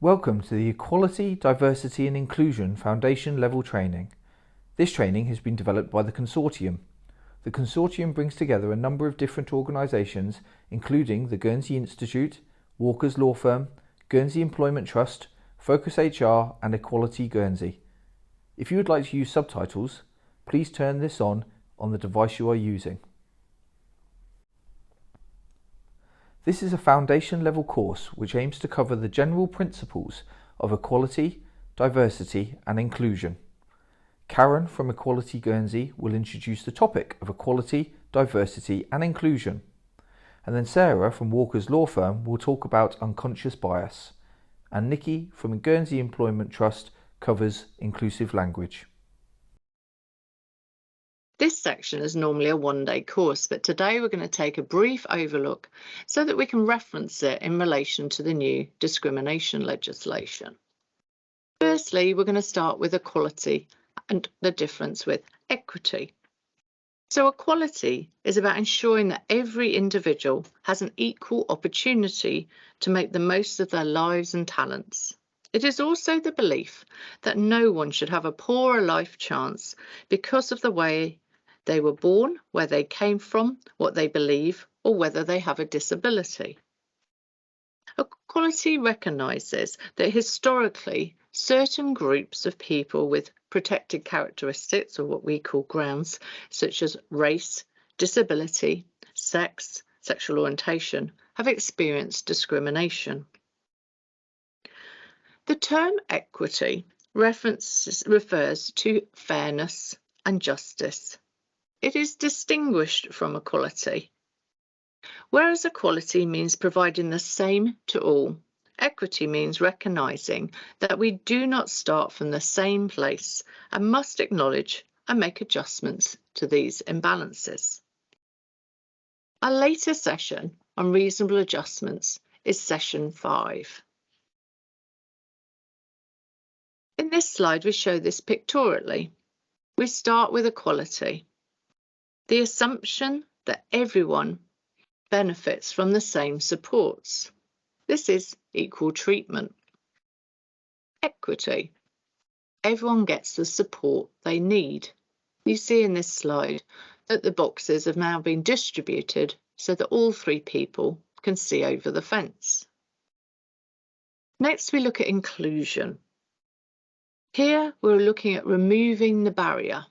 Welcome to the Equality, Diversity and Inclusion Foundation Level Training. This training has been developed by the Consortium. The Consortium brings together a number of different organisations, including the Guernsey Institute, Walker's Law Firm, Guernsey Employment Trust, Focus HR and Equality Guernsey. If you would like to use subtitles, please turn this on the device you are using. This is a foundation level course which aims to cover the general principles of equality, diversity and inclusion. Karen from Equality Guernsey will introduce the topic of equality, diversity and inclusion. And then Sarah from Walker's Law Firm will talk about unconscious bias. And Nikki from Guernsey Employment Trust covers inclusive language. This section is normally a one-day course, but today we're going to take a brief overlook so that we can reference it in relation to the new discrimination legislation. Firstly, we're going to start with equality and the difference with equity. So equality is about ensuring that every individual has an equal opportunity to make the most of their lives and talents. It is also the belief that no one should have a poorer life chance because of the way they were born, where they came from, what they believe, or whether they have a disability. Equality recognises that historically certain groups of people with protected characteristics, or what we call grounds, such as race, disability, sex, sexual orientation, have experienced discrimination. The term equity refers to fairness and justice. It is distinguished from equality. Whereas equality means providing the same to all, equity means recognising that we do not start from the same place and must acknowledge and make adjustments to these imbalances. Our later session on reasonable adjustments is session 5. In this slide, we show this pictorially. We start with equality. The assumption that everyone benefits from the same supports. This is equal treatment. Equity. Everyone gets the support they need. You see in this slide that the boxes have now been distributed so that all 3 people can see over the fence. Next, we look at inclusion. Here, we're looking at removing the barrier.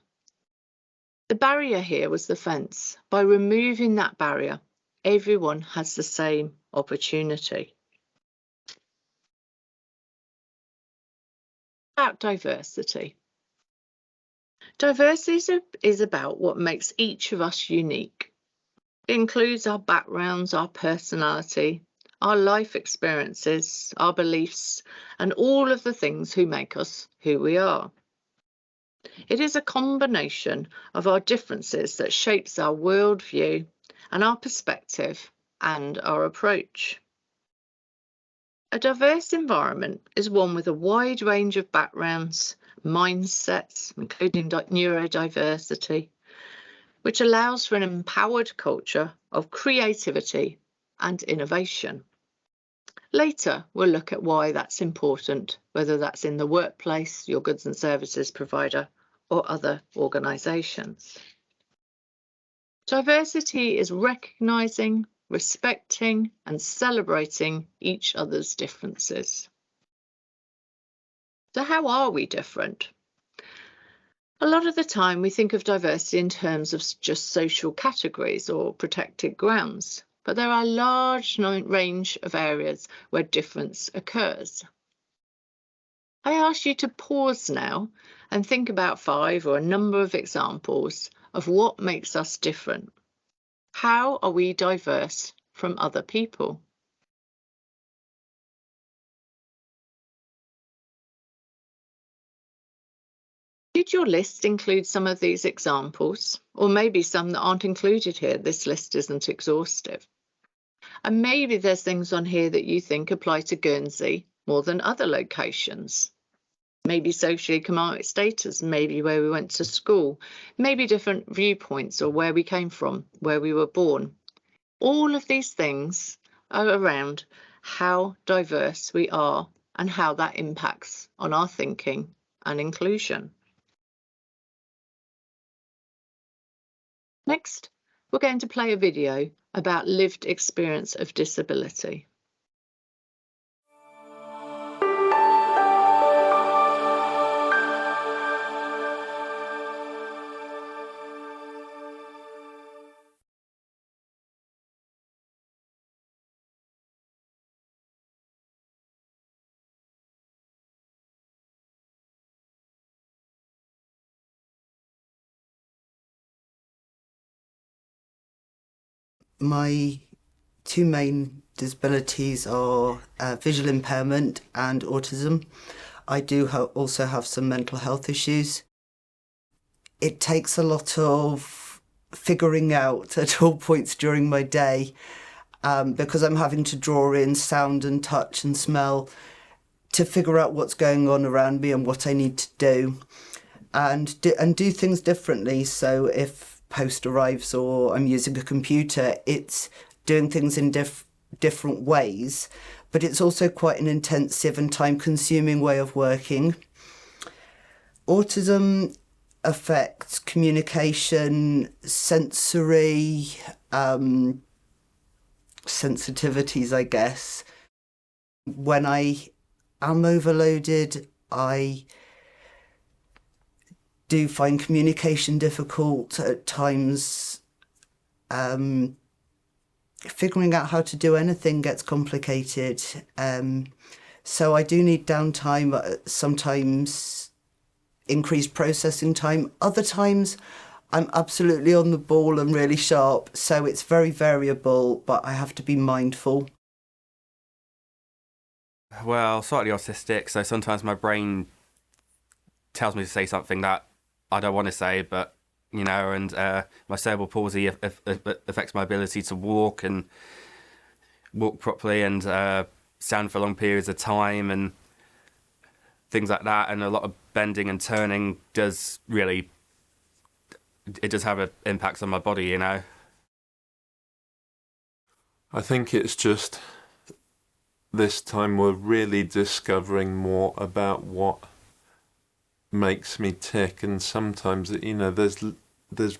The barrier here was the fence. By removing that barrier, everyone has the same opportunity. About diversity. Diversity is about what makes each of us unique. It includes our backgrounds, our personality, our life experiences, our beliefs, and all of the things who make us who we are. It is a combination of our differences that shapes our worldview and our perspective and our approach. A diverse environment is one with a wide range of backgrounds, mindsets, including neurodiversity, which allows for an empowered culture of creativity and innovation. Later, we'll look at why that's important, whether that's in the workplace, your goods and services provider, or other organisations. Diversity is recognising, respecting, and celebrating each other's differences. So how are we different? A lot of the time we think of diversity in terms of just social categories or protected grounds. But there are a large range of areas where difference occurs. I ask you to pause now and think about 5 or a number of examples of what makes us different. How are we diverse from other people? Did your list include some of these examples, or maybe some that aren't included here? This list isn't exhaustive. And maybe there's things on here that you think apply to Guernsey more than other locations. Maybe socioeconomic status, maybe where we went to school, maybe different viewpoints or where we came from, where we were born. All of these things are around how diverse we are and how that impacts on our thinking and inclusion. Next, we're going to play a video about lived experience of disability. My two main disabilities are visual impairment and autism. I do also have some mental health issues. It takes a lot of figuring out at all points during my day because I'm having to draw in sound and touch and smell to figure out what's going on around me and what I need to do and do things differently. So if post arrives or I'm using a computer, it's doing things in different ways, but it's also quite an intensive and time-consuming way of working. Autism affects communication, sensory sensitivities, I guess. When I am overloaded, I do find communication difficult at times. Figuring out how to do anything gets complicated. So I do need downtime, sometimes increased processing time. Other times I'm absolutely on the ball and really sharp. So it's very variable, but I have to be mindful. Well, slightly autistic, so sometimes my brain tells me to say something that I don't want to say, but, you know, and my cerebral palsy affects my ability to walk properly and stand for long periods of time and things like that. And a lot of bending and turning does have an impact on my body, you know. I think it's just this time we're really discovering more about what makes me tick, and sometimes, you know, there's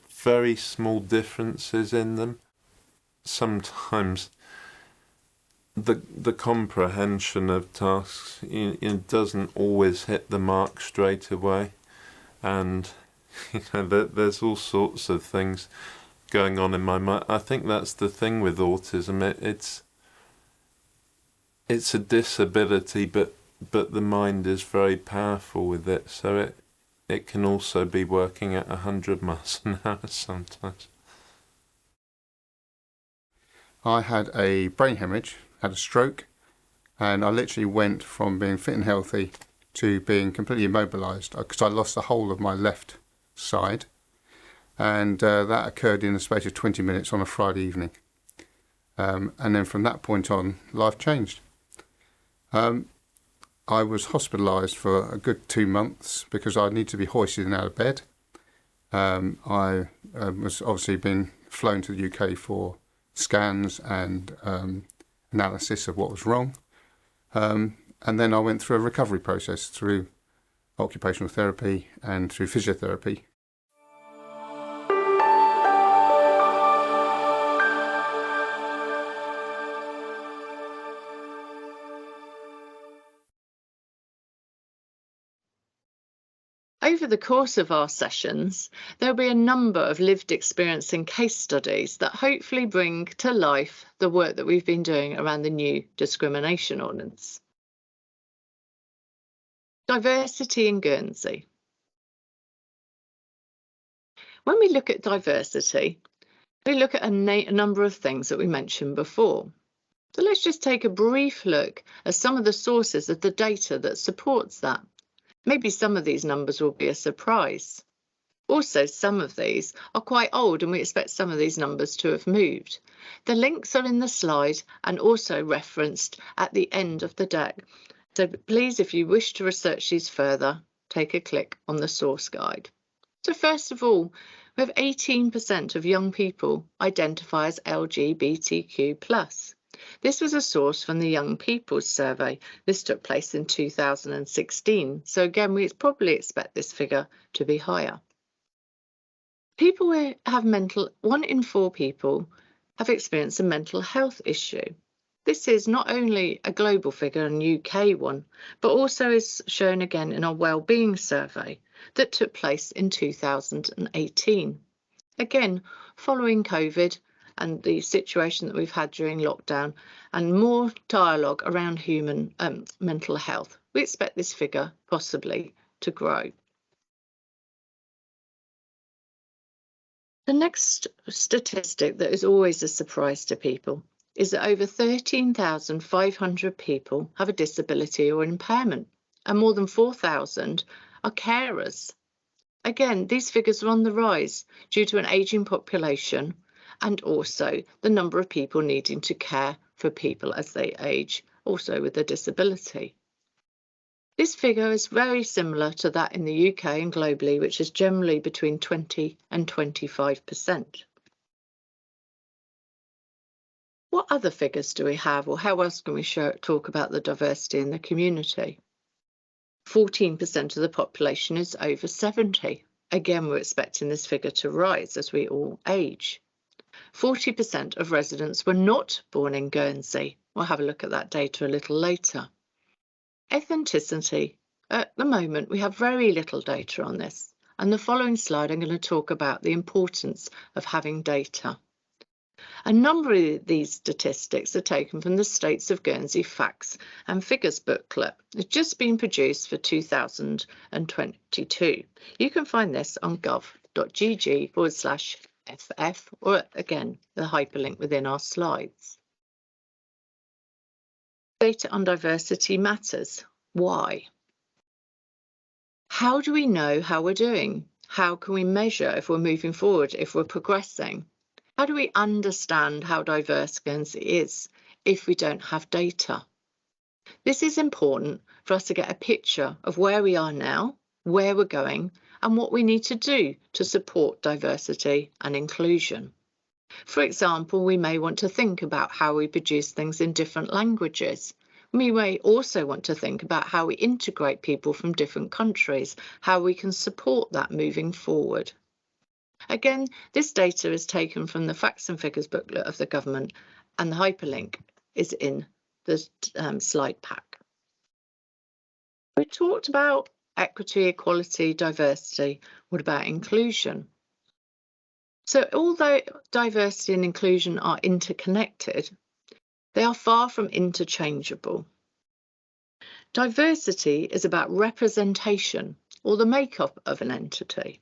very small differences in them. Sometimes the comprehension of tasks doesn't always hit the mark straight away, and you know there's all sorts of things going on in my mind. I think that's the thing with autism. It's a disability, but the mind is very powerful with it, so it can also be working at 100 miles an hour sometimes. I had a brain hemorrhage, had a stroke, and I literally went from being fit and healthy to being completely immobilised because I lost the whole of my left side, and that occurred in the space of 20 minutes on a Friday evening. And then from that point on, life changed. I was hospitalised for a good 2 months because I needed to be hoisted and out of bed. I was obviously being flown to the UK for scans and analysis of what was wrong. And then I went through a recovery process through occupational therapy and through physiotherapy. Over the course of our sessions, there'll be a number of lived experience and case studies that hopefully bring to life the work that we've been doing around the new discrimination ordinance. Diversity in Guernsey. When we look at diversity, we look at a number of things that we mentioned before. So let's just take a brief look at some of the sources of the data that supports that. Maybe some of these numbers will be a surprise. Also, some of these are quite old and we expect some of these numbers to have moved. The links are in the slide and also referenced at the end of the deck. So please, if you wish to research these further, take a click on the source guide. So first of all, we have 18% of young people identify as LGBTQ+. This was a source from the Young People's Survey. This took place in 2016. So again, we probably expect this figure to be higher. People who have 1 in 4 people have experienced a mental health issue. This is not only a global figure and UK one, but also is shown again in our wellbeing survey that took place in 2018. Again, following COVID and the situation that we've had during lockdown and more dialogue around human mental health, we expect this figure possibly to grow. The next statistic that is always a surprise to people is that over 13,500 people have a disability or impairment, and more than 4,000 are carers. Again, these figures are on the rise due to an ageing population and also the number of people needing to care for people as they age, also with a disability. This figure is very similar to that in the UK and globally, which is generally between 20 and 25%. What other figures do we have, or how else can we talk about the diversity in the community? 14% of the population is over 70. Again, we're expecting this figure to rise as we all age. 40% of residents were not born in Guernsey. We'll have a look at that data a little later. Ethnicity. At the moment, we have very little data on this. And the following slide, I'm going to talk about the importance of having data. A number of these statistics are taken from the States of Guernsey Facts and Figures booklet. It's just been produced for 2022. You can find this on gov.gg/FF, or again, the hyperlink within our slides. Data on diversity matters. Why? How do we know how we're doing? How can we measure if we're moving forward, if we're progressing? How do we understand how diverse Guernsey is if we don't have data? This is important for us to get a picture of where we are now, where we're going, and what we need to do to support diversity and inclusion. For example, we may want to think about how we produce things in different languages. We may also want to think about how we integrate people from different countries, how we can support that moving forward. Again, this data is taken from the Facts and Figures booklet of the government, and the hyperlink is in the slide pack. We talked about equity, equality, diversity. What about inclusion? So although diversity and inclusion are interconnected, they are far from interchangeable. Diversity is about representation or the makeup of an entity.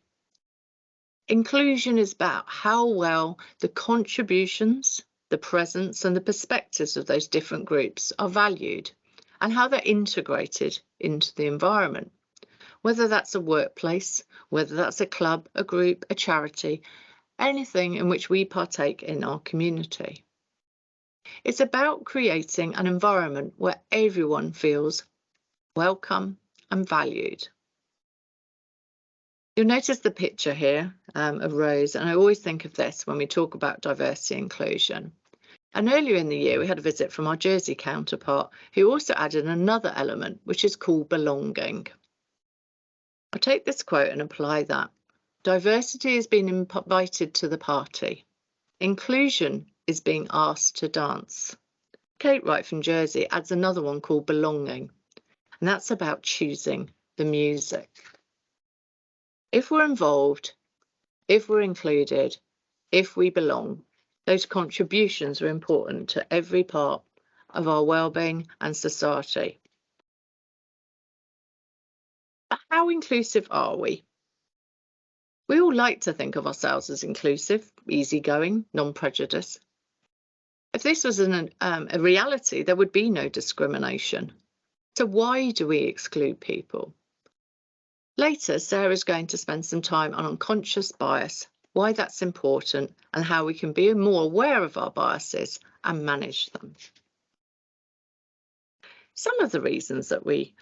Inclusion is about how well the contributions, the presence and the perspectives of those different groups are valued and how they're integrated into the environment, whether that's a workplace, whether that's a club, a group, a charity, anything in which we partake in our community. It's about creating an environment where everyone feels welcome and valued. You'll notice the picture here of Rose, and I always think of this when we talk about diversity and inclusion. And earlier in the year, we had a visit from our Jersey counterpart who also added another element, which is called belonging. I'll take this quote and apply that. Diversity is being invited to the party. Inclusion is being asked to dance. Kate Wright from Jersey adds another one called belonging, and that's about choosing the music. If we're involved, if we're included, if we belong, those contributions are important to every part of our well-being and society. But how inclusive are we? We all like to think of ourselves as inclusive, easygoing, non-prejudiced. If this was a reality, there would be no discrimination. So why do we exclude people? Later, Sarah's going to spend some time on unconscious bias, why that's important, and how we can be more aware of our biases and manage them. Some of the reasons that we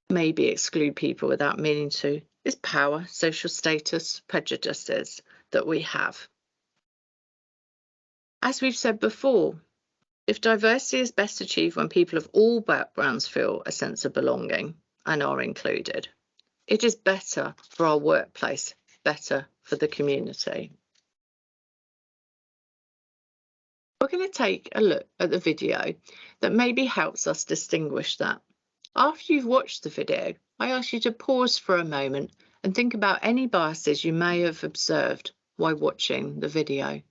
maybe exclude people without meaning to is power, social status, prejudices that we have. As we've said before, If diversity is best achieved when people of all backgrounds feel a sense of belonging and are included, it is better for our workplace, better for the community. We're going to take a look at the video that maybe helps us distinguish that. After you've watched the video, I ask you to pause for a moment and think about any biases you may have observed while watching the video.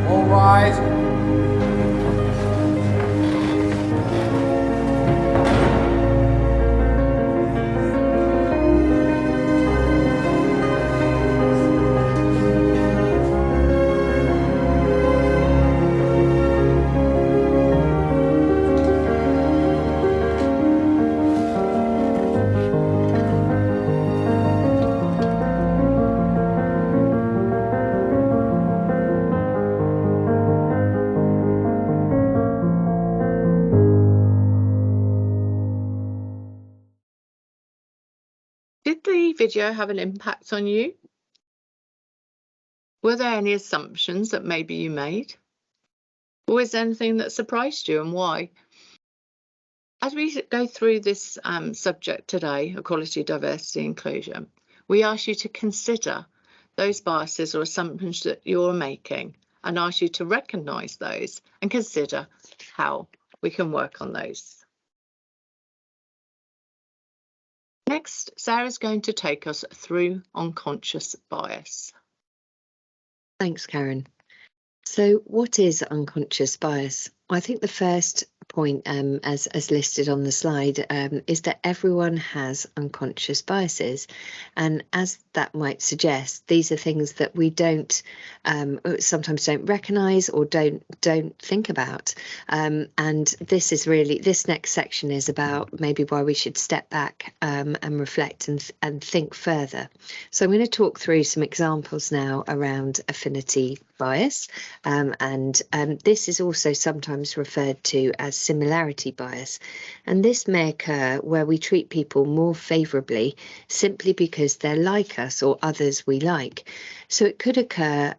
All rise. Did the video have an impact on you? Were there any assumptions that maybe you made? Or was there anything that surprised you, and why? As we go through this subject today, equality, diversity, inclusion, we ask you to consider those biases or assumptions that you're making and ask you to recognise those and consider how we can work on those. Next, Sarah's going to take us through unconscious bias. Thanks, Karen. So what is unconscious bias? I think the first point, as listed on the slide, is that everyone has unconscious biases, and as that might suggest, these are things that we sometimes don't recognise or don't think about. And this next section is about maybe why we should step back and reflect and think further. So I'm going to talk through some examples now around affinity bias, and this is also sometimes referred to as similarity bias, and this may occur where we treat people more favourably simply because they're like us or others we like. So it could occur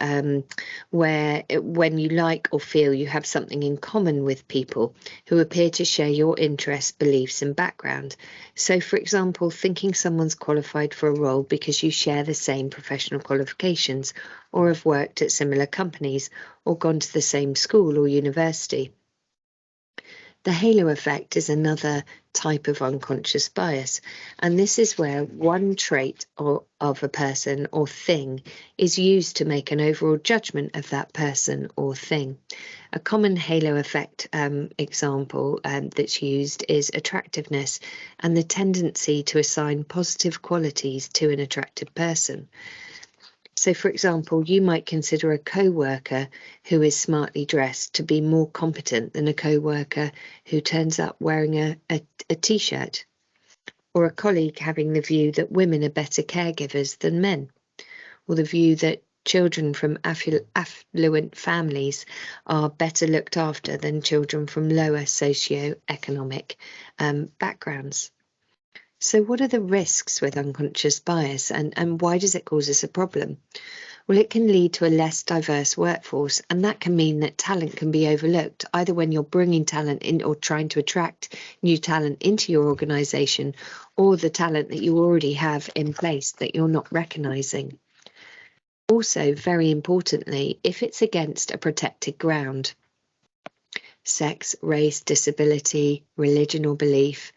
when you like or feel you have something in common with people who appear to share your interests, beliefs and background. So for example, thinking someone's qualified for a role because you share the same professional qualifications or have worked at similar companies or gone to the same school or university. The halo effect is another type of unconscious bias, and this is where one trait of a person or thing is used to make an overall judgment of that person or thing. A common halo effect example that's used is attractiveness and the tendency to assign positive qualities to an attractive person. So, for example, you might consider a co-worker who is smartly dressed to be more competent than a co-worker who turns up wearing a t-shirt, or a colleague having the view that women are better caregivers than men, or the view that children from affluent families are better looked after than children from lower socio-economic backgrounds. So what are the risks with unconscious bias, and why does it cause us a problem? Well, it can lead to a less diverse workforce, and that can mean that talent can be overlooked, either when you're bringing talent in or trying to attract new talent into your organisation, or the talent that you already have in place that you're not recognising. Also, very importantly, if it's against a protected ground, sex, race, disability, religion or belief,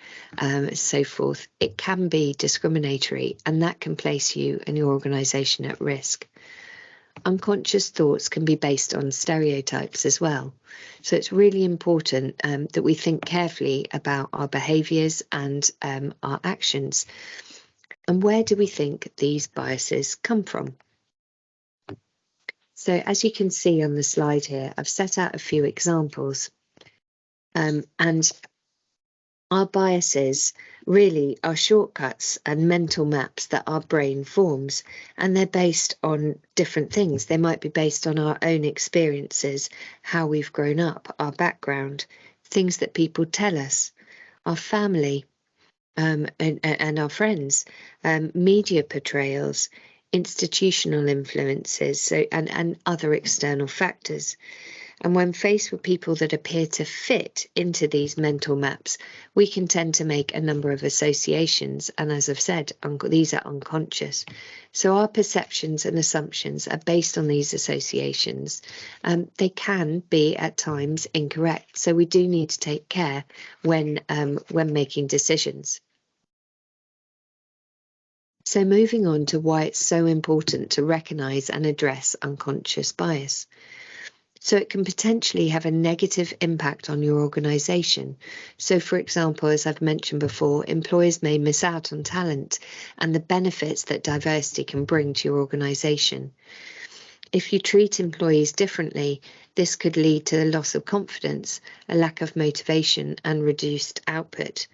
so forth, it can be discriminatory, and that can place you and your organisation at risk. Unconscious thoughts can be based on stereotypes as well. So it's really important that we think carefully about our behaviours and our actions. And where do we think these biases come from? So as you can see on the slide here, I've set out a few examples. And our biases really are shortcuts and mental maps that our brain forms, and they're based on different things. They might be based on our own experiences, how we've grown up, our background, things that people tell us, our family, and our friends, media portrayals, institutional influences, and other external factors. And when faced with people that appear to fit into these mental maps, we can tend to make a number of associations. And as I've said, these are unconscious. So our perceptions and assumptions are based on these associations. They can be at times incorrect. So we do need to take care when making decisions. So moving on to why it's so important to recognise and address unconscious bias. So it can potentially have a negative impact on your organisation. So for example, as I've mentioned before, employers may miss out on talent and the benefits that diversity can bring to your organisation. If you treat employees differently, this could lead to a loss of confidence, a lack of motivation and reduced output.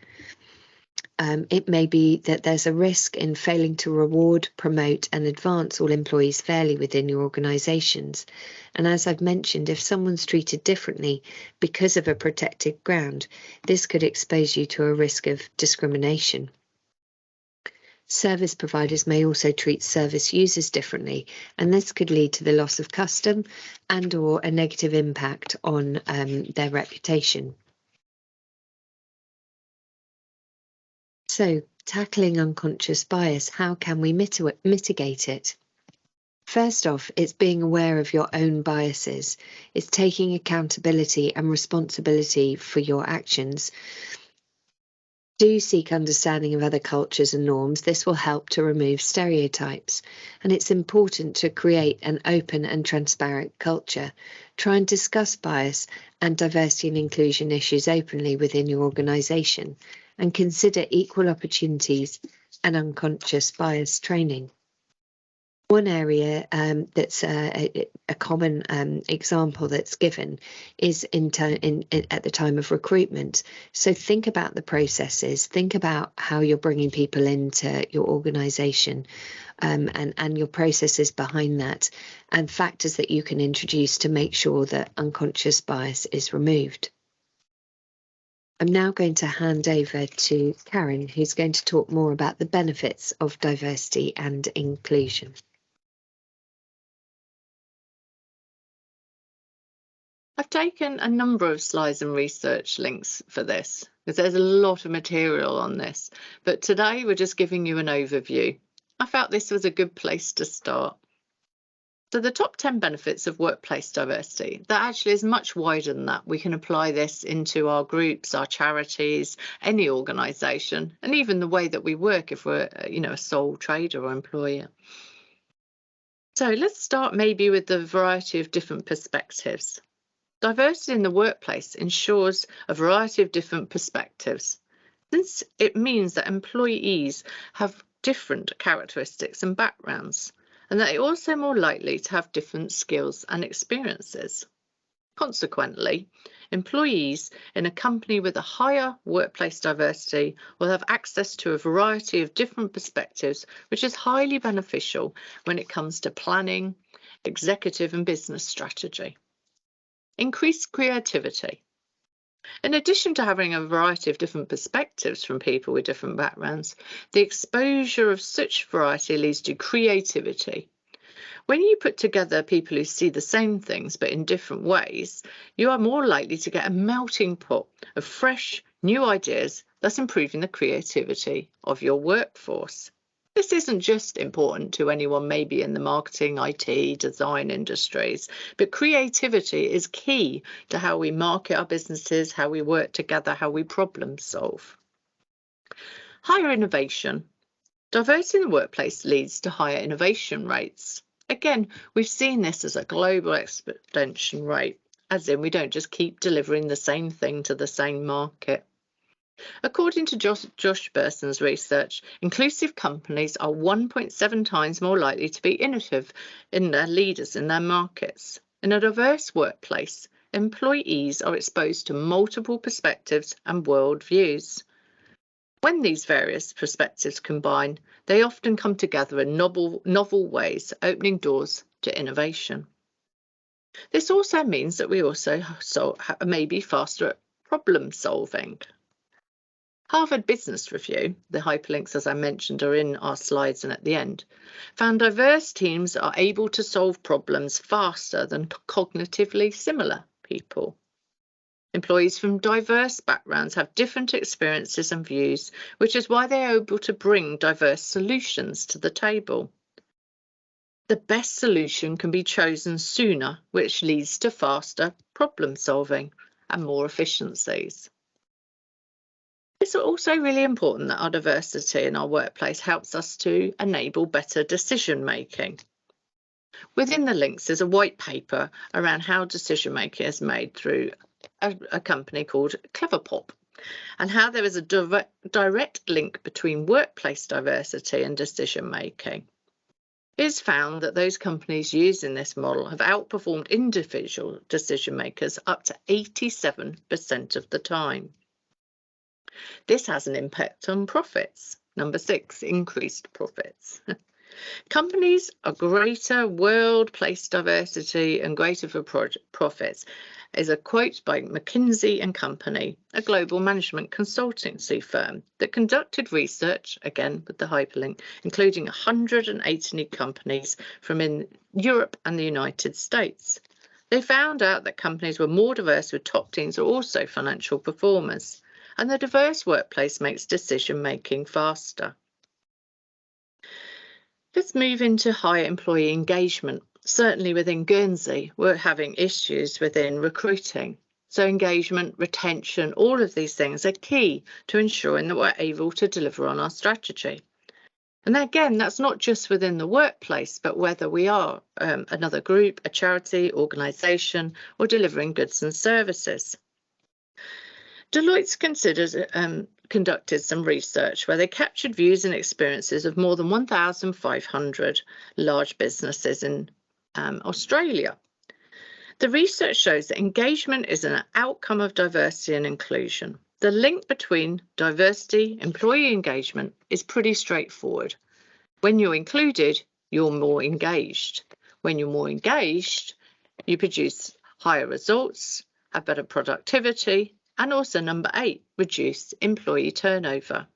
It may be that there's a risk in failing to reward, promote and advance all employees fairly within your organisations. And as I've mentioned, if someone's treated differently because of a protected ground, this could expose you to a risk of discrimination. Service providers may also treat service users differently, and this could lead to the loss of custom and or a negative impact on their reputation. So, tackling unconscious bias, how can we mitigate it? First off, it's being aware of your own biases. It's taking accountability and responsibility for your actions. Do seek understanding of other cultures and norms. This will help to remove stereotypes. And it's important to create an open and transparent culture. Try and discuss bias and diversity and inclusion issues openly within your organisation, and consider equal opportunities and unconscious bias training. One area that's a common example that's given is at the time of recruitment. So think about the processes, think about how you're bringing people into your organisation and your processes behind that, and factors that you can introduce to make sure that unconscious bias is removed. I'm now going to hand over to Karen, who's going to talk more about the benefits of diversity and inclusion. I've taken a number of slides and research links for this, because there's a lot of material on this, but today we're just giving you an overview. I felt this was a good place to start. So the top 10 benefits of workplace diversity, that actually is much wider than that. We can apply this into our groups, our charities, any organisation, and even the way that we work if we're, a sole trader or employer. So let's start maybe with the variety of different perspectives. Diversity in the workplace ensures a variety of different perspectives, since it means that employees have different characteristics and backgrounds, and that they're also more likely to have different skills and experiences. Consequently, employees in a company with a higher workplace diversity will have access to a variety of different perspectives, which is highly beneficial when it comes to planning, executive and business strategy. Increased creativity. In addition to having a variety of different perspectives from people with different backgrounds, the exposure of such variety leads to creativity. When you put together people who see the same things but in different ways, you are more likely to get a melting pot of fresh, new ideas, thus improving the creativity of your workforce. This isn't just important to anyone maybe in the marketing, IT, design industries, but creativity is key to how we market our businesses, how we work together, how we problem solve. Higher innovation. Diversity in the workplace leads to higher innovation rates. Again, we've seen this as a global exponential rate, as in we don't just keep delivering the same thing to the same market. According to Josh Berson's research, inclusive companies are 1.7 times more likely to be innovative in their leaders in their markets. In a diverse workplace, employees are exposed to multiple perspectives and worldviews. When these various perspectives combine, they often come together in novel ways, opening doors to innovation. This also means that we also may be faster at problem solving. Harvard Business Review, the hyperlinks as I mentioned are in our slides and at the end, found diverse teams are able to solve problems faster than cognitively similar people. Employees from diverse backgrounds have different experiences and views, which is why they are able to bring diverse solutions to the table. The best solution can be chosen sooner, which leads to faster problem solving and more efficiencies. It's also really important that our diversity in our workplace helps us to enable better decision making. Within the links is a white paper around how decision making is made through a company called Cleverpop, and how there is a direct link between workplace diversity and decision making. It is found that those companies using this model have outperformed individual decision makers up to 87% of the time. This has an impact on profits. Number 6, increased profits. Companies are greater workplace diversity and greater for profits is a quote by McKinsey & Company, a global management consultancy firm that conducted research, again with the hyperlink, including 180 companies from in Europe and the United States. They found out that companies were more diverse with top teams are also financial performers, and the diverse workplace makes decision making faster. Let's move into higher employee engagement. Certainly within Guernsey, we're having issues within recruiting. So engagement, retention, all of these things are key to ensuring that we're able to deliver on our strategy. And again, that's not just within the workplace, but whether we are another group, a charity, organisation, or delivering goods and services. Deloitte's conducted some research where they captured views and experiences of more than 1,500 large businesses in Australia. The research shows that engagement is an outcome of diversity and inclusion. The link between diversity, employee engagement is pretty straightforward. When you're included, you're more engaged. When you're more engaged, you produce higher results, have better productivity, and also number 8, reduce employee turnover.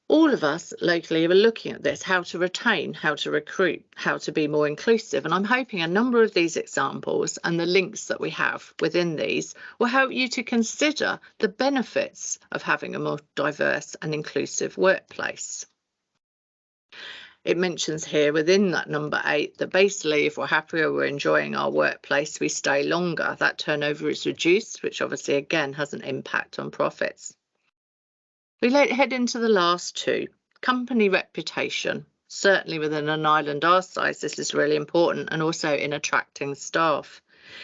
All of us locally are looking at this, how to retain, how to recruit, how to be more inclusive. And I'm hoping a number of these examples and the links that we have within these will help you to consider the benefits of having a more diverse and inclusive workplace. It mentions here within that number 8 that basically if we're happier, we're enjoying our workplace, we stay longer, that turnover is reduced, which obviously again has an impact on profits. We head into the last 2, company reputation. Certainly within an island our size, this is really important, and also in attracting staff.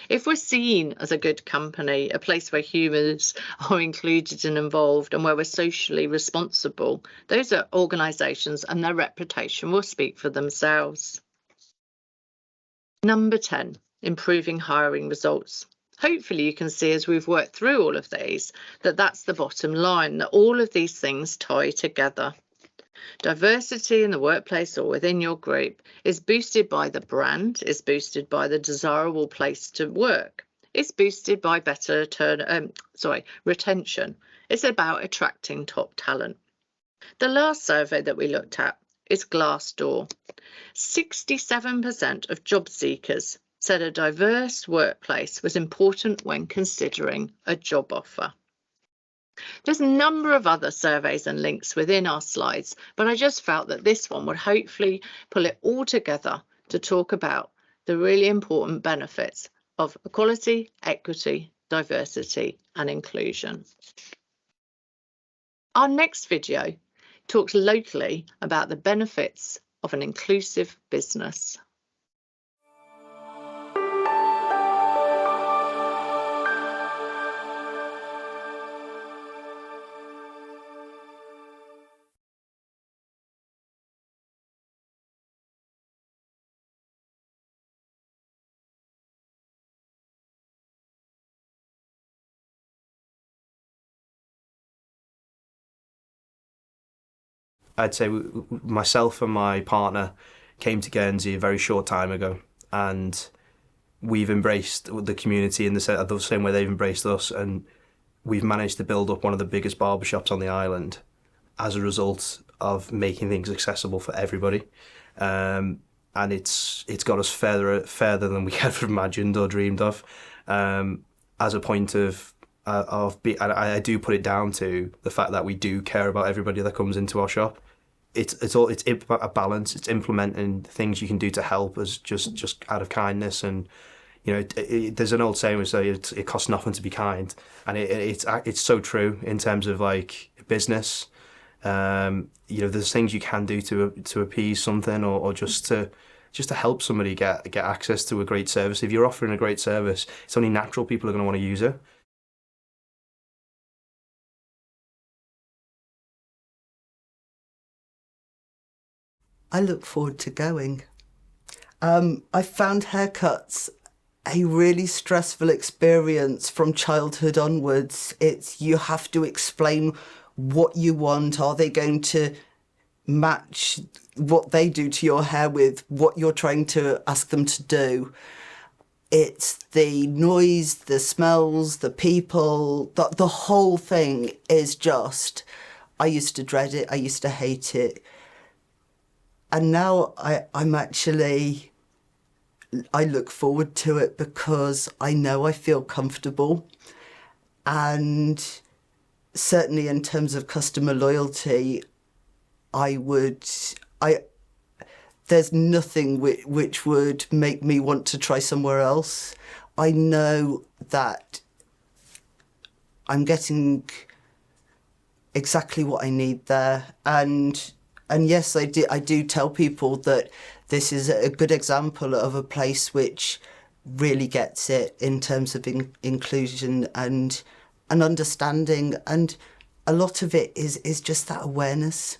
If we're seen as a good company, a place where humans are included and involved and where we're socially responsible, those are organisations and their reputation will speak for themselves. Number 10, improving hiring results. Hopefully you can see as we've worked through all of these that that's the bottom line, that all of these things tie together. Diversity in the workplace or within your group is boosted by the brand, is boosted by the desirable place to work, it's boosted by better retention. It's about attracting top talent. The last survey that we looked at is Glassdoor. 67% of job seekers said a diverse workplace was important when considering a job offer. There's a number of other surveys and links within our slides, but I just felt that this one would hopefully pull it all together to talk about the really important benefits of equality, equity, diversity and inclusion. Our next video talks locally about the benefits of an inclusive business. I'd say myself and my partner came to Guernsey a very short time ago, and we've embraced the community in the same way they've embraced us, and we've managed to build up one of the biggest barbershops on the island as a result of making things accessible for everybody. And it's got us further than we ever imagined or dreamed of. As a point I do put it down to the fact that we do care about everybody that comes into our shop. It's a balance. It's implementing things you can do to help us just out of kindness. And you know, there's an old saying we say it costs nothing to be kind, and it's so true in terms of like business. You know, there's things you can do to appease something or just to help somebody get access to a great service. If you're offering a great service, it's only natural people are going to want to use it. I look forward to going. I found haircuts a really stressful experience from childhood onwards. You have to explain what you want. Are they going to match what they do to your hair with what you're trying to ask them to do? It's the noise, the smells, the people, the whole thing is just, I used to dread it, I used to hate it. And now I look forward to it because I know I feel comfortable. And certainly in terms of customer loyalty, there's nothing which would make me want to try somewhere else. I know that I'm getting exactly what I need there. And yes, I do tell people that this is a good example of a place which really gets it in terms of inclusion and understanding. And a lot of it is just that awareness.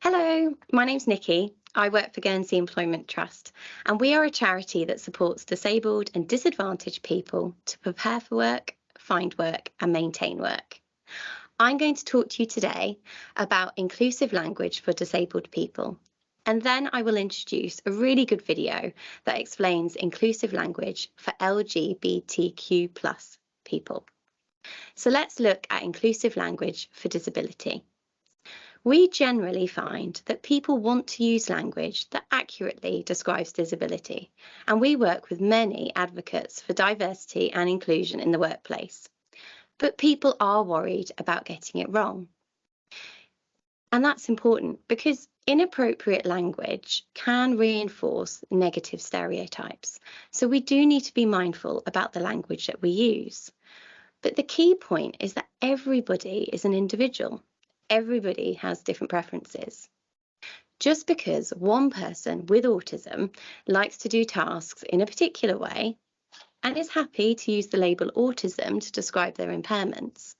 Hello, my name's Nikki. I work for Guernsey Employment Trust, and we are a charity that supports disabled and disadvantaged people to prepare for work, find work, and maintain work. I'm going to talk to you today about inclusive language for disabled people, and then I will introduce a really good video that explains inclusive language for LGBTQ+ people. So let's look at inclusive language for disability. We generally find that people want to use language that accurately describes disability, and we work with many advocates for diversity and inclusion in the workplace. But people are worried about getting it wrong. And that's important because inappropriate language can reinforce negative stereotypes. So we do need to be mindful about the language that we use. But the key point is that everybody is an individual. Everybody has different preferences. Just because one person with autism likes to do tasks in a particular way and is happy to use the label autism to describe their impairments,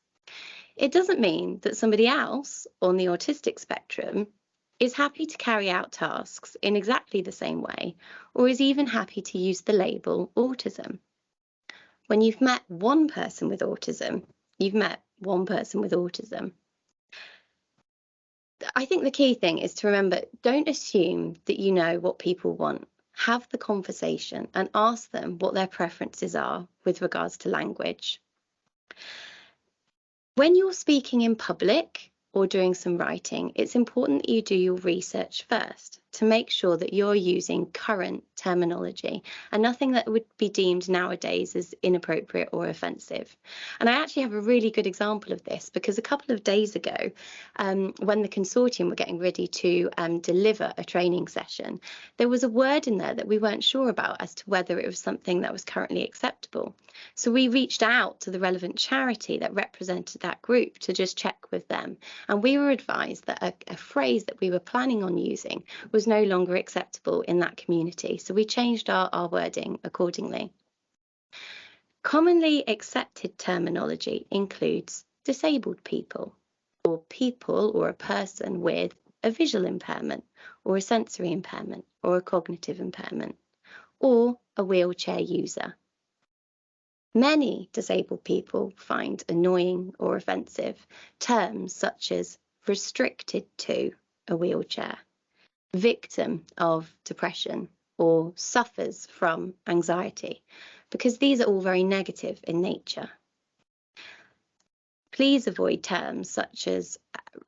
it doesn't mean that somebody else on the autistic spectrum is happy to carry out tasks in exactly the same way or is even happy to use the label autism. When you've met one person with autism, you've met one person with autism. I think the key thing is to remember, don't assume that you know what people want. Have the conversation and ask them what their preferences are with regards to language. When you're speaking in public, or doing some writing, it's important that you do your research first to make sure that you're using current terminology and nothing that would be deemed nowadays as inappropriate or offensive. And I actually have a really good example of this, because a couple of days ago, when the Consortium were getting ready to deliver a training session, there was a word in there that we weren't sure about as to whether it was something that was currently acceptable. So we reached out to the relevant charity that represented that group to just check with them. And we were advised that a phrase that we were planning on using was no longer acceptable in that community. So we changed our wording accordingly. Commonly accepted terminology includes disabled people, or people or a person with a visual impairment, or a sensory impairment, or a cognitive impairment, or a wheelchair user. Many disabled people find annoying or offensive terms such as restricted to a wheelchair, victim of depression, or suffers from anxiety, because these are all very negative in nature. Please avoid terms such as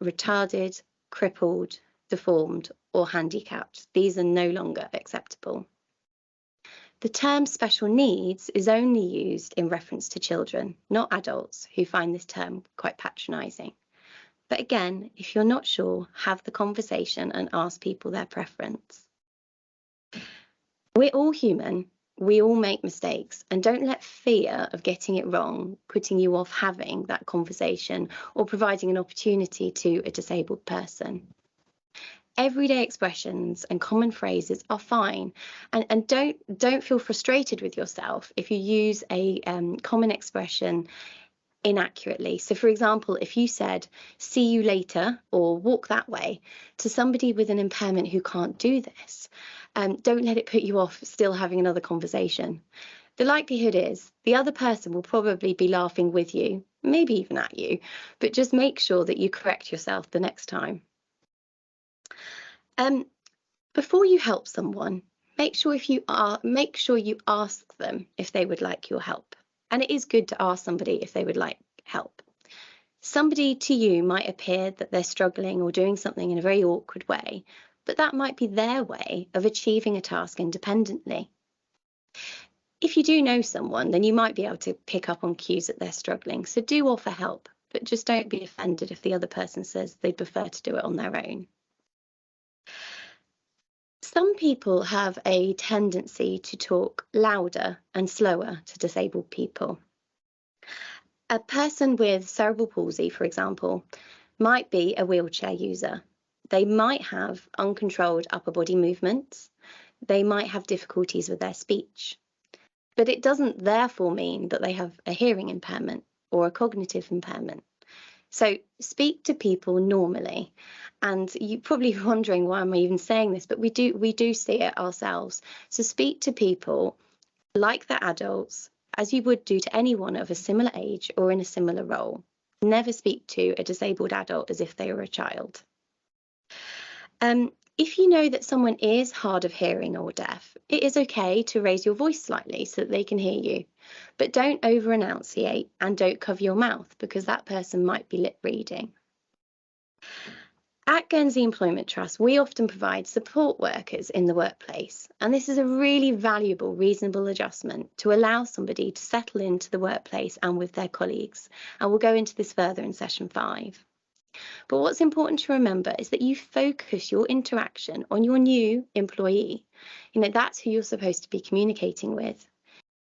retarded, crippled, deformed, or handicapped. These are no longer acceptable. The term special needs is only used in reference to children, not adults, who find this term quite patronising. But again, if you're not sure, have the conversation and ask people their preference. We're all human, we all make mistakes, and don't let fear of getting it wrong putting you off having that conversation or providing an opportunity to a disabled person. Everyday expressions and common phrases are fine, and don't feel frustrated with yourself if you use a common expression inaccurately. So for example, if you said see you later or walk that way to somebody with an impairment who can't do this, don't let it put you off still having another conversation. The likelihood is the other person will probably be laughing with you, maybe even at you, but just make sure that you correct yourself the next time. Before you help someone, make sure you ask them if they would like your help. And it is good to ask somebody if they would like help. Somebody to you might appear that they're struggling or doing something in a very awkward way, but that might be their way of achieving a task independently. If you do know someone, then you might be able to pick up on cues that they're struggling. So do offer help, but just don't be offended if the other person says they'd prefer to do it on their own. Some people have a tendency to talk louder and slower to disabled people. A person with cerebral palsy, for example, might be a wheelchair user. They might have uncontrolled upper body movements. They might have difficulties with their speech. But it doesn't therefore mean that they have a hearing impairment or a cognitive impairment. So speak to people normally. And you're probably wondering why am I even saying this, but we do see it ourselves. So speak to people like they're adults, as you would do to anyone of a similar age or in a similar role. Never speak to a disabled adult as if they were a child. If you know that someone is hard of hearing or deaf, it is okay to raise your voice slightly so that they can hear you. But don't over-enunciate and don't cover your mouth, because that person might be lip reading. At Guernsey Employment Trust, we often provide support workers in the workplace, and this is a really valuable, reasonable adjustment to allow somebody to settle into the workplace and with their colleagues. And we'll go into this further in session 5. But what's important to remember is that you focus your interaction on your new employee. That's who you're supposed to be communicating with.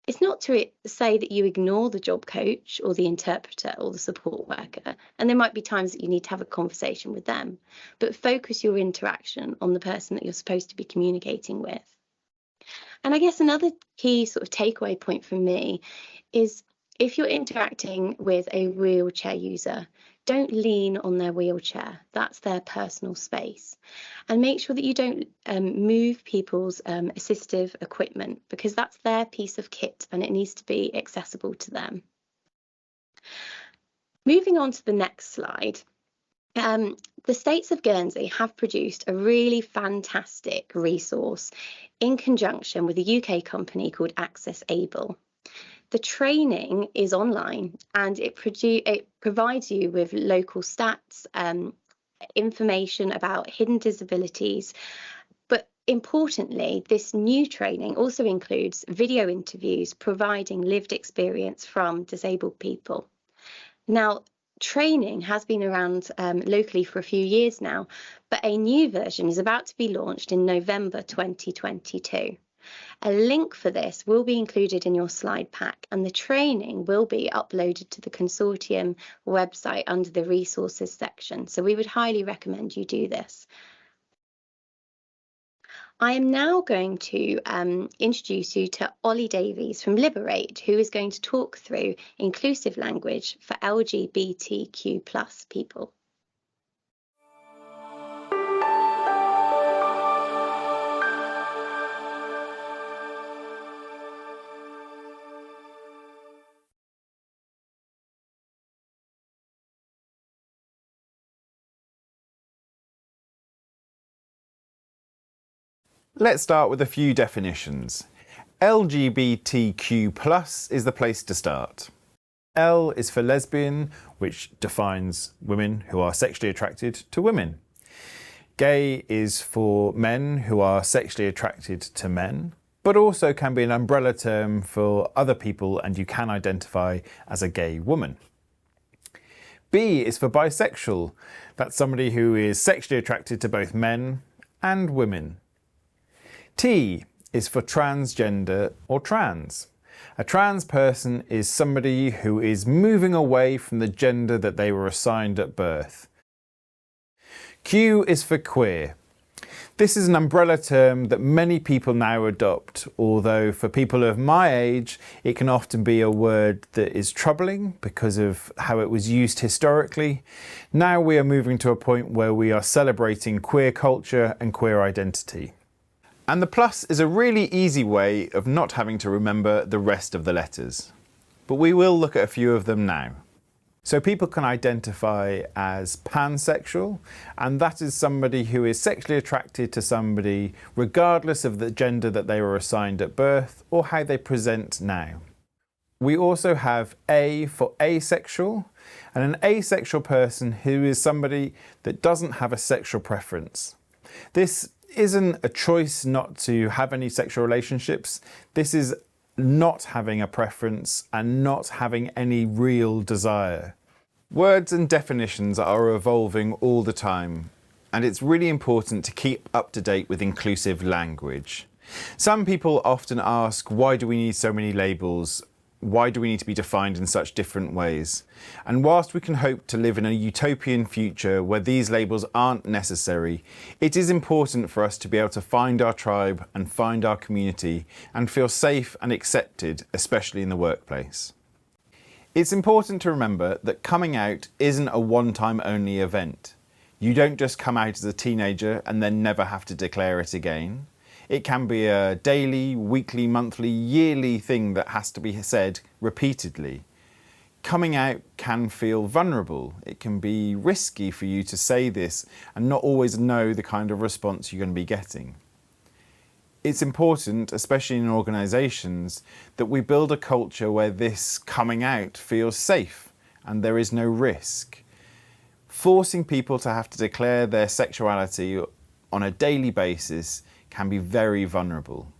It's not to say that you ignore the job coach or the interpreter or the support worker, and there might be times that you need to have a conversation with them, but focus your interaction on the person that you're supposed to be communicating with. And I guess another key sort of takeaway point for me is if you're interacting with a wheelchair user, don't lean on their wheelchair. That's their personal space. And make sure that you don't move people's assistive equipment, because that's their piece of kit and it needs to be accessible to them. Moving on to the next slide. The States of Guernsey have produced a really fantastic resource in conjunction with a UK company called Access Able. The training is online and it provides you with local stats, information about hidden disabilities. But importantly, this new training also includes video interviews providing lived experience from disabled people. Now, training has been around locally for a few years now, but a new version is about to be launched in November 2022. A link for this will be included in your slide pack, and the training will be uploaded to the Consortium website under the resources section. So we would highly recommend you do this. I am now going to introduce you to Ollie Davies from Liberate, who is going to talk through inclusive language for LGBTQ+ people. Let's start with a few definitions. LGBTQ+ is the place to start. L is for lesbian, which defines women who are sexually attracted to women. Gay is for men who are sexually attracted to men, but also can be an umbrella term for other people, and you can identify as a gay woman. B is for bisexual. That's somebody who is sexually attracted to both men and women. T is for transgender or trans. A trans person is somebody who is moving away from the gender that they were assigned at birth. Q is for queer. This is an umbrella term that many people now adopt, although for people of my age, it can often be a word that is troubling because of how it was used historically. Now we are moving to a point where we are celebrating queer culture and queer identity. And the plus is a really easy way of not having to remember the rest of the letters. But we will look at a few of them now. So people can identify as pansexual, and that is somebody who is sexually attracted to somebody regardless of the gender that they were assigned at birth or how they present now. We also have A for asexual, and an asexual person who is somebody that doesn't have a sexual preference. This isn't a choice not to have any sexual relationships. This is not having a preference and not having any real desire. Words and definitions are evolving all the time, and it's really important to keep up to date with inclusive language. Some people often ask, why do we need so many labels? Why do we need to be defined in such different ways? And whilst we can hope to live in a utopian future where these labels aren't necessary, it is important for us to be able to find our tribe and find our community and feel safe and accepted, especially in the workplace. It's important to remember that coming out isn't a one-time only event. You don't just come out as a teenager and then never have to declare it again. It can be a daily, weekly, monthly, yearly thing that has to be said repeatedly. Coming out can feel vulnerable. It can be risky for you to say this and not always know the kind of response you're going to be getting. It's important, especially in organisations, that we build a culture where this coming out feels safe and there is no risk. Forcing people to have to declare their sexuality on a daily basis can be very vulnerable.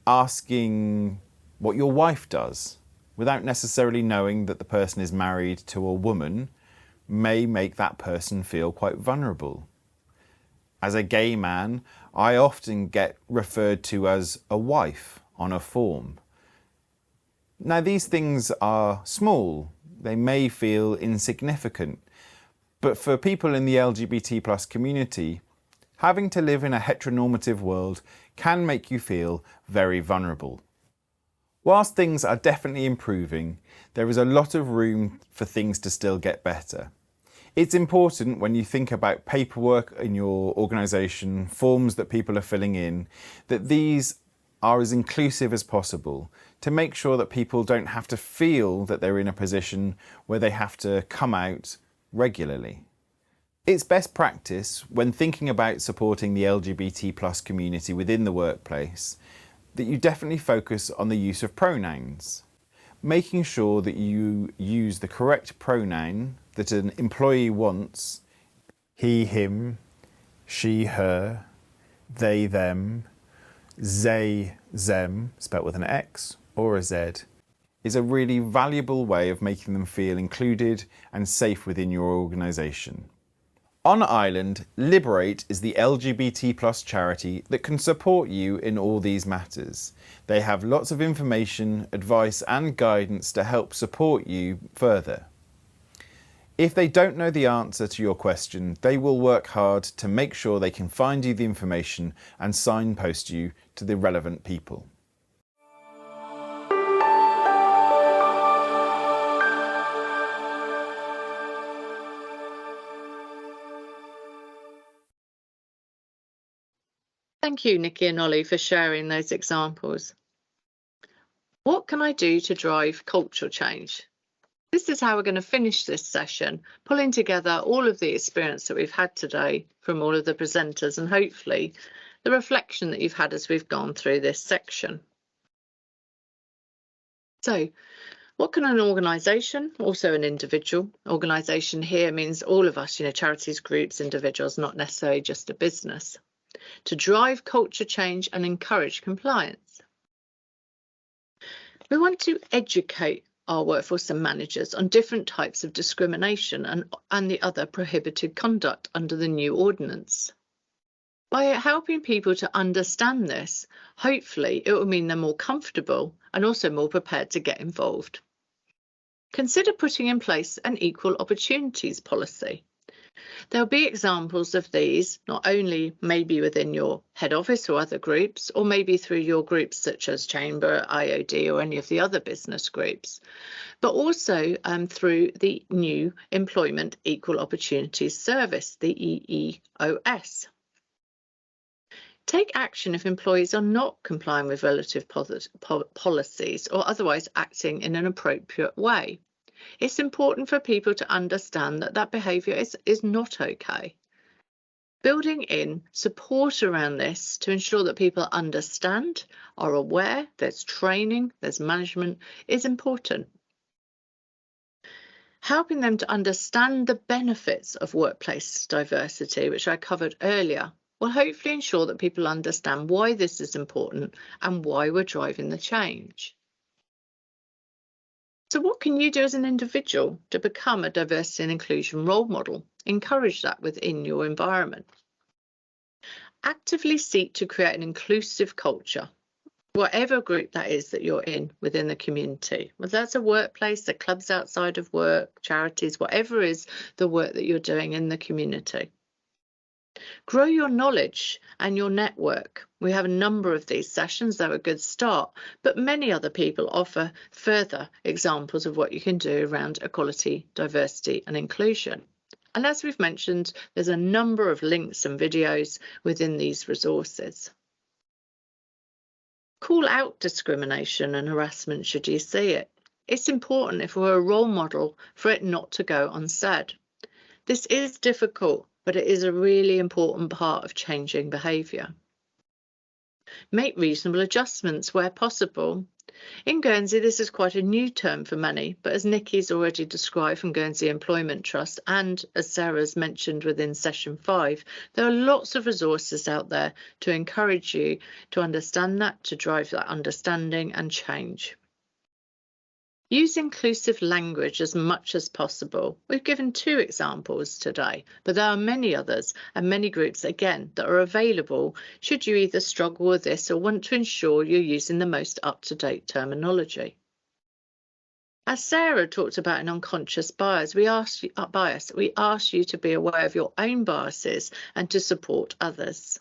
Asking what your wife does without necessarily knowing that the person is married to a woman may make that person feel quite vulnerable. As a gay man, I often get referred to as a wife on a form. Now these things are small, they may feel insignificant, but for people in the LGBT+ community, having to live in a heteronormative world can make you feel very vulnerable. Whilst things are definitely improving, there is a lot of room for things to still get better. It's important when you think about paperwork in your organisation, forms that people are filling in, that these are as inclusive as possible to make sure that people don't have to feel that they're in a position where they have to come out regularly. It's best practice when thinking about supporting the LGBT+ community within the workplace that you definitely focus on the use of pronouns. making sure that you use the correct pronoun that an employee wants, he, him, she, her, they, them, they, them, spelt with an X or a Z, is a really valuable way of making them feel included and safe within your organisation. On Ireland, Liberate is the LGBT+ charity that can support you in all these matters. They have lots of information, advice and guidance to help support you further. If they don't know the answer to your question, they will work hard to make sure they can find you the information and signpost you to the relevant people. Thank you, Nikki and Ollie, for sharing those examples. What can I do to drive cultural change? This is how we're going to finish this session, pulling together all of the experience that we've had today from all of the presenters and hopefully the reflection that you've had as we've gone through this section. So, what can an organisation, also an individual, organisation here means all of us, charities, groups, individuals, not necessarily just a business, to drive culture change and encourage compliance? We want to educate our workforce and managers on different types of discrimination and the other prohibited conduct under the new ordinance. By helping people to understand this, hopefully it will mean they're more comfortable and also more prepared to get involved. Consider putting in place an equal opportunities policy. There'll be examples of these, not only maybe within your head office or other groups, or maybe through your groups such as Chamber, IOD, or any of the other business groups, but also through the new Employment Equal Opportunities Service, the EEOS. Take action if employees are not complying with relative policies or otherwise acting in an appropriate way. It's important for people to understand that behaviour is not okay. Building in support around this to ensure that people understand, are aware, there's training, there's management, is important. Helping them to understand the benefits of workplace diversity, which I covered earlier, will hopefully ensure that people understand why this is important and why we're driving the change. So what can you do as an individual to become a diversity and inclusion role model? Encourage that within your environment. Actively seek to create an inclusive culture, whatever group that is that you're in within the community. Whether that's a workplace, the clubs outside of work, charities, whatever is the work that you're doing in the community. Grow your knowledge and your network. We have a number of these sessions, they're a good start, but many other people offer further examples of what you can do around equality, diversity and inclusion. And as we've mentioned, there's a number of links and videos within these resources. Call out discrimination and harassment should you see it. It's important if we're a role model for it not to go unsaid. This is difficult, but it is a really important part of changing behaviour. Make reasonable adjustments where possible. In Guernsey, this is quite a new term for many, but as Nikki's already described from Guernsey Employment Trust and as Sarah's mentioned within session 5, there are lots of resources out there to encourage you to understand that, to drive that understanding and change. Use inclusive language as much as possible. We've given 2 examples today, but there are many others and many groups again that are available should you either struggle with this or want to ensure you're using the most up-to-date terminology. As Sarah talked about in unconscious bias, we ask you to be aware of your own biases and to support others.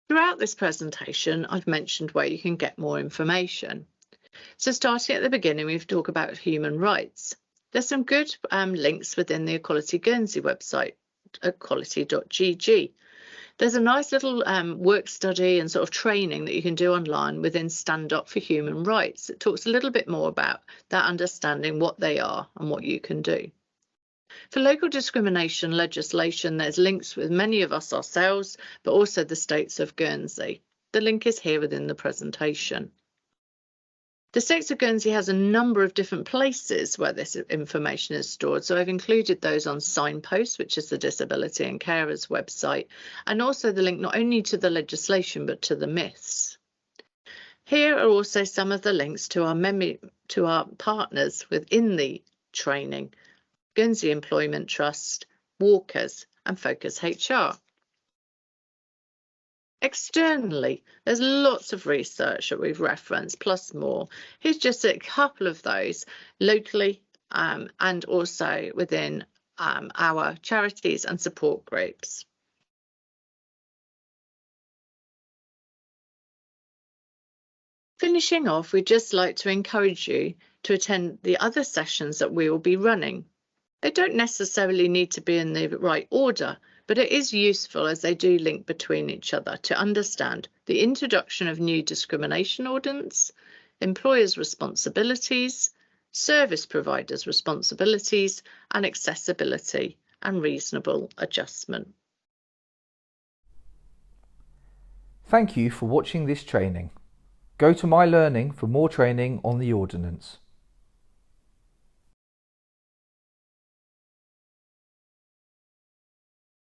Throughout this presentation, I've mentioned where you can get more information. So starting at the beginning, we've talked about human rights. There's some good links within the Equality Guernsey website, equality.gg. There's a nice little work study and sort of training that you can do online within Stand Up for Human Rights. It talks a little bit more about that understanding what they are and what you can do. For local discrimination legislation, there's links with many of us ourselves, but also the states of Guernsey. The link is here within the presentation. The state of Guernsey has a number of different places where this information is stored, so I've included those on Signpost, which is the Disability and Carers website, and also the link not only to the legislation but to the myths. Here are also some of the links to our partners within the training: Guernsey Employment Trust, Walkers and Focus HR. Externally, there's lots of research that we've referenced, plus more. Here's just a couple of those locally and also within our charities and support groups. Finishing off, we'd just like to encourage you to attend the other sessions that we will be running. They don't necessarily need to be in the right order, but it is useful as they do link between each other to understand the introduction of new discrimination ordinance, employers' responsibilities, service providers' responsibilities, and accessibility and reasonable adjustment. Thank you for watching this training. Go to My Learning for more training on the ordinance.